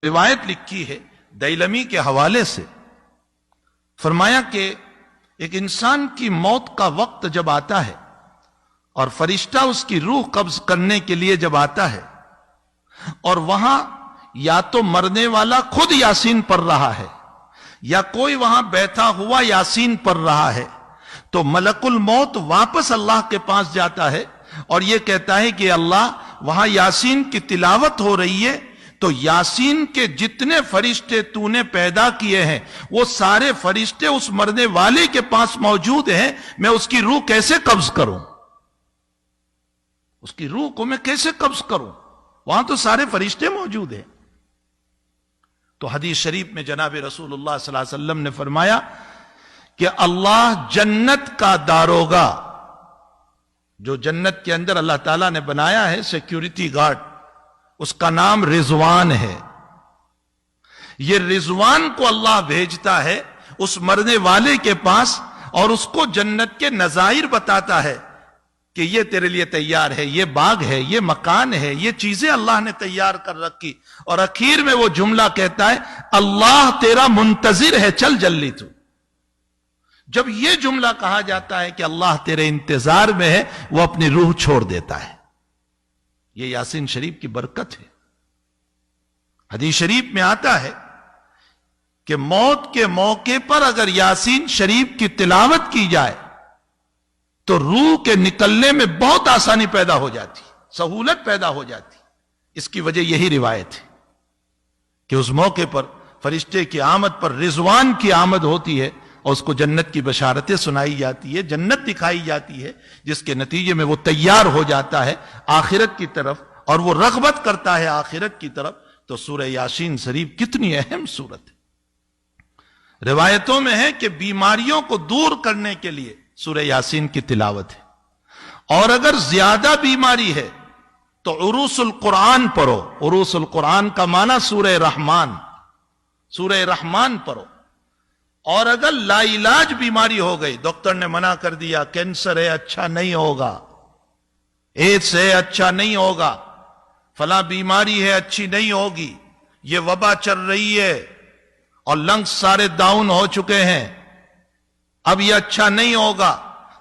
روایت لکھی ہے دیلمی کے حوالے سے، فرمایا کہ ایک انسان کی موت کا وقت جب آتا ہے اور فرشتہ اس کی روح قبض کرنے کے لیے جب آتا ہے اور وہاں یا تو مرنے والا خود یاسین پڑھ رہا ہے یا کوئی وہاں بیٹھا ہوا یاسین پڑھ رہا ہے، تو ملک الموت واپس اللہ کے پاس جاتا ہے اور یہ کہتا ہے کہ اللہ وہاں یاسین کی تلاوت ہو رہی ہے، تو یاسین کے جتنے فرشتے تو نے پیدا کیے ہیں وہ سارے فرشتے اس مرنے والے کے پاس موجود ہیں، میں اس کی روح کیسے قبض کروں؟ اس کی روح کو میں کیسے قبض کروں؟ وہاں تو سارے فرشتے موجود ہیں۔ تو حدیث شریف میں جناب رسول اللہ صلی اللہ علیہ وسلم نے فرمایا کہ اللہ جنت کا داروغہ، جو جنت کے اندر اللہ تعالیٰ نے بنایا ہے سیکیورٹی گارڈ، اس کا نام رضوان ہے۔ یہ رضوان کو اللہ بھیجتا ہے اس مرنے والے کے پاس اور اس کو جنت کے نظائر بتاتا ہے کہ یہ تیرے لیے تیار ہے، یہ باغ ہے، یہ مکان ہے، یہ چیزیں اللہ نے تیار کر رکھی، اور اخیر میں وہ جملہ کہتا ہے اللہ تیرا منتظر ہے، چل جلدی تو۔ جب یہ جملہ کہا جاتا ہے کہ اللہ تیرے انتظار میں ہے، وہ اپنی روح چھوڑ دیتا ہے۔ یہ یاسین شریف کی برکت ہے۔ حدیث شریف میں آتا ہے کہ موت کے موقع پر اگر یاسین شریف کی تلاوت کی جائے تو روح کے نکلنے میں بہت آسانی پیدا ہو جاتی، سہولت پیدا ہو جاتی۔ اس کی وجہ یہی روایت ہے کہ اس موقع پر فرشتے کی آمد پر رضوان کی آمد ہوتی ہے اور اس کو جنت کی بشارتیں سنائی جاتی ہے، جنت دکھائی جاتی ہے، جس کے نتیجے میں وہ تیار ہو جاتا ہے آخرت کی طرف اور وہ رغبت کرتا ہے آخرت کی طرف۔ تو سورہ یاسین شریف کتنی اہم سورت ہے۔ روایتوں میں ہے کہ بیماریوں کو دور کرنے کے لیے سورہ یاسین کی تلاوت ہے، اور اگر زیادہ بیماری ہے تو عروس القرآن پڑھو۔ عروس القرآن کا معنی سورہ رحمان، سورہ رحمان پڑھو۔ اور اگر لا علاج بیماری ہو گئی، ڈاکٹر نے منع کر دیا کینسر ہے اچھا نہیں ہوگا، ایڈز ہے اچھا نہیں ہوگا، فلاں بیماری ہے اچھی نہیں ہوگی، یہ وبا چل رہی ہے اور لنگز سارے ڈاؤن ہو چکے ہیں، اب یہ اچھا نہیں ہوگا،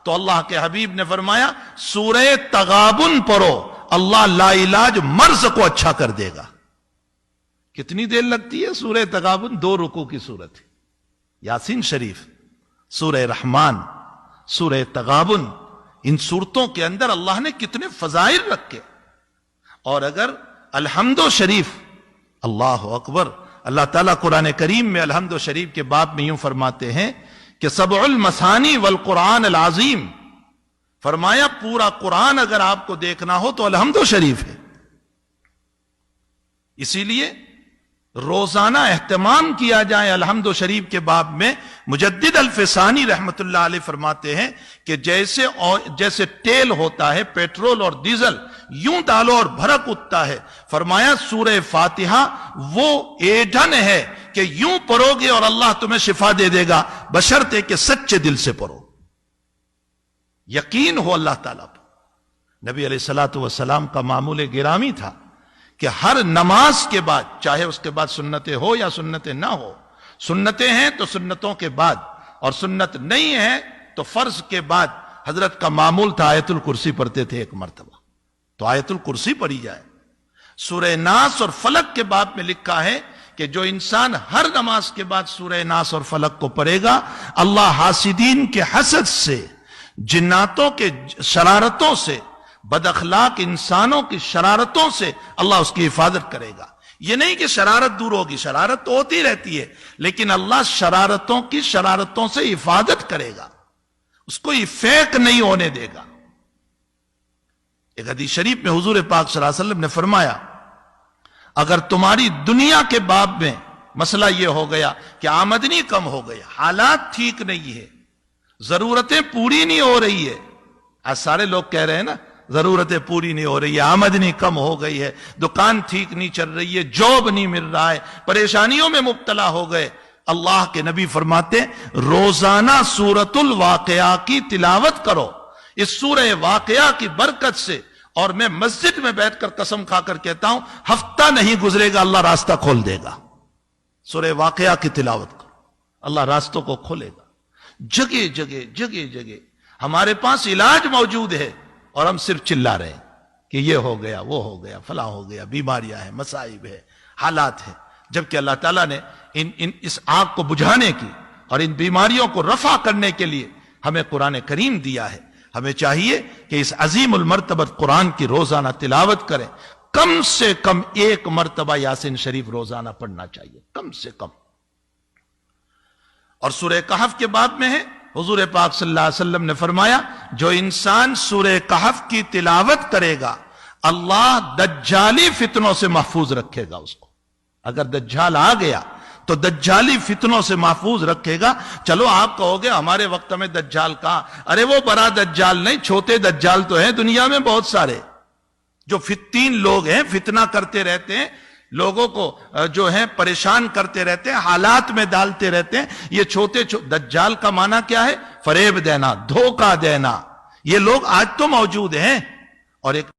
تو اللہ کے حبیب نے فرمایا سورہ تغابن پڑھو، اللہ لا علاج مرض کو اچھا کر دے گا۔ کتنی دیر لگتی ہے سورہ تغابن؟ 2 رکوع کی سورت ہے۔ یاسین شریف، سورہ رحمان، سورہ تغابن، ان سورتوں کے اندر اللہ نے کتنے فضائل رکھے۔ اور اگر الحمد شریف، اللہ اکبر، اللہ تعالیٰ قرآن کریم میں الحمد شریف کے باب میں یوں فرماتے ہیں کہ سبع المثانی والقرآن العظیم، فرمایا پورا قرآن اگر آپ کو دیکھنا ہو تو الحمد شریف ہے۔ اسی لیے روزانہ اہتمام کیا جائے الحمد شریف کے باب میں۔ مجدد الفسانی رحمت اللہ علیہ فرماتے ہیں کہ جیسے تیل ہوتا ہے، پیٹرول اور ڈیزل، یوں ڈالو اور بھڑک اٹھتا ہے، فرمایا سورہ فاتحہ وہ ایندھن ہے کہ یوں پڑھو گے اور اللہ تمہیں شفا دے دے گا، بشرطے کہ سچے دل سے پڑھو، یقین ہو اللہ تعالیٰ پر۔ نبی علیہ الصلوۃ والسلام کا معمول گرامی تھا کہ ہر نماز کے بعد، چاہے اس کے بعد سنتیں ہو یا سنتیں نہ ہو، سنتیں ہیں تو سنتوں کے بعد، اور سنت نہیں ہے تو فرض کے بعد، حضرت کا معمول تھا آیت الکرسی پڑھتے تھے ایک مرتبہ، تو آیت الکرسی پڑھی جائے۔ سورہ ناس اور فلق کے باب میں لکھا ہے کہ جو انسان ہر نماز کے بعد سورہ ناس اور فلق کو پڑھے گا، اللہ حاسدین کے حسد سے، جناتوں کے شرارتوں سے، بد اخلاق انسانوں کی شرارتوں سے اللہ اس کی حفاظت کرے گا۔ یہ نہیں کہ شرارت دور ہوگی، شرارت تو ہوتی رہتی ہے، لیکن اللہ شرارتوں کی شرارتوں سے حفاظت کرے گا، اس کو یہ فیک نہیں ہونے دے گا۔ ایک حدیث شریف میں حضور پاک صلی اللہ علیہ وسلم نے فرمایا اگر تمہاری دنیا کے باب میں مسئلہ یہ ہو گیا کہ آمدنی کم ہو گئی، حالات ٹھیک نہیں ہے، ضرورتیں پوری نہیں ہو رہی ہے، آج سارے لوگ کہہ رہے ہیں نا ضرورتیں پوری نہیں ہو رہی ہے، آمدنی کم ہو گئی ہے، دکان ٹھیک نہیں چل رہی ہے، جاب نہیں مل رہا ہے، پریشانیوں میں مبتلا ہو گئے، اللہ کے نبی فرماتے روزانہ سورۃ الواقعہ کی تلاوت کرو، اس سورہ واقعہ کی برکت سے اور میں مسجد میں بیٹھ کر قسم کھا کر کہتا ہوں ہفتہ نہیں گزرے گا اللہ راستہ کھول دے گا. سورہ واقعہ کی تلاوت کرو، اللہ راستوں کو کھولے گا. جگہ جگہ جگہ جگہ ہمارے پاس علاج موجود ہے اور ہم صرف چلا رہے ہیں کہ یہ ہو گیا، وہ ہو گیا، فلاں ہو گیا، بیماریاں ہیں، مصائب ہے، حالات ہیں. جبکہ اللہ تعالیٰ نے اس آگ کو بجھانے کی اور ان بیماریوں کو رفع کرنے کے لیے ہمیں قرآن کریم دیا ہے. ہمیں چاہیے کہ اس عظیم المرتبت قرآن کی روزانہ تلاوت کریں. کم سے کم 1 مرتبہ یاسین شریف روزانہ پڑھنا چاہیے، کم سے کم. اور سورہ کہف کے باب میں ہے، حضور پاک صلی اللہ علیہ وسلم نے فرمایا جو انسان سورہ کہف کی تلاوت کرے گا اللہ دجالی فتنوں سے محفوظ رکھے گا اس کو. اگر دجال آ گیا تو دجالی فتنوں سے محفوظ رکھے گا. چلو آپ کہو گے ہمارے وقت میں دجال کہاں؟ ارے وہ بڑا دجال نہیں، چھوٹے دجال تو ہیں دنیا میں بہت سارے، جو 3 لوگ ہیں، فتنہ کرتے رہتے ہیں، لوگوں کو جو ہیں پریشان کرتے رہتے ہیں، حالات میں ڈالتے رہتے ہیں. یہ چھوٹے دجال کا معنی کیا ہے؟ فریب دینا، دھوکہ دینا. یہ لوگ آج تو موجود ہیں. اور ایک